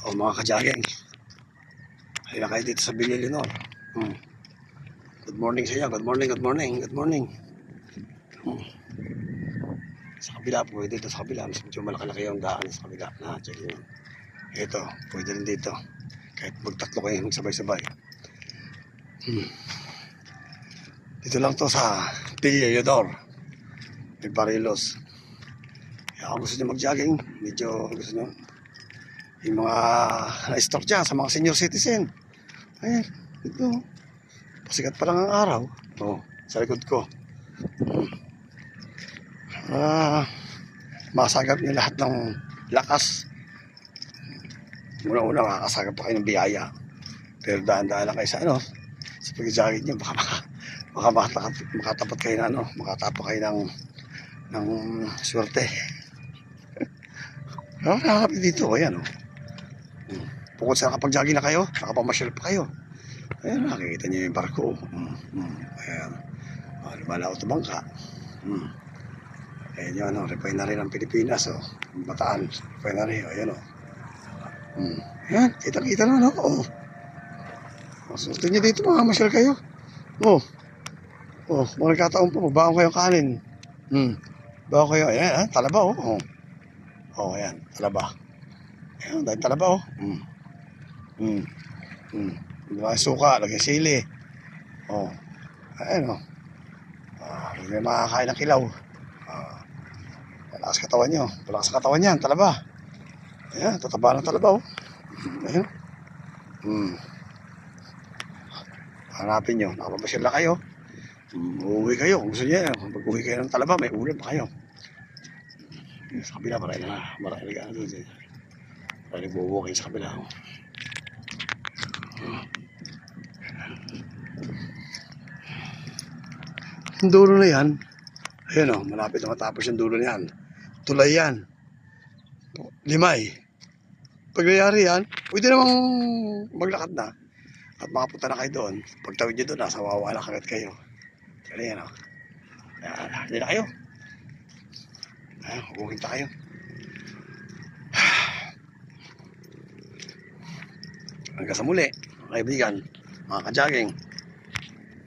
O mga ka-jogging, ayun na kayo dito sa Villa Leonor. Good morning sa inyo. Good morning, good morning, good morning. Sa kabila, pwede dito sa kabila. Mas medyo malaki-laki yung daan sa kabila. Check nyo. Ito, pwede rin dito. Kahit magtatlo kayo magsabay-sabay. Dito lang to sa Villa Leonor, may Barilos. Kaya kung gusto nyo mag-jogging, medyo gusto nyo yung mga na-store dyan sa mga senior citizen. Ayan, ito. Pasikat pa lang ang araw. Sa likod ko. Masagap nyo lahat ng lakas. Una-una makakasagap pa kayo ng biyaya. Pero daan-daan lang kayo sa sa pag-jogging nyo. Baka makatapat kayo na makatapa kayo ng swerte. Nakakapit dito. Ayan Bukod sa nakapag-jogging na kayo, nakapamasyal pa kayo. Ayan, nakikita nyo yung barko. Ayan. Lumalaot na bangka. Ayan yun, refinery ng Pilipinas. Bataan, refinery. Ayan Ayan, kita-kita na, Susunod nyo dito, makamasyal kayo. Mga nagkataon po, magbaon kayong kanin. Baon kayo, ayan, talaba, ayan, talaba. Ayan, dahil talaba, lagay suka, lagay sili. Ayan, may makakain ng kilaw. Malakas katawan nyo. Malakas katawan yan, talaba. Ayan, tataba ng talaba, Ayan. Hanapin nyo, nakapamasyal na kayo. Uuwi kayo, kung gusto nyo. Pag-uwi kayo ng talaba, may ulam pa kayo. Sa kabila, marami na doon. Marami nagbubukin sa kabila. Yung dulo na yan, ayan malapit na matapos yung dulo na yan. Tulay yan. Limay. Pag nangyari yan, pwede namang maglakad na. At makapunta na kayo doon. Pagtawid nyo doon, nasa wawa na kagat kayo. Kaya yan hindi na kayo. Huwagin tayo. Hanggang sa muli, mga kaibigan, mga ka-jogging.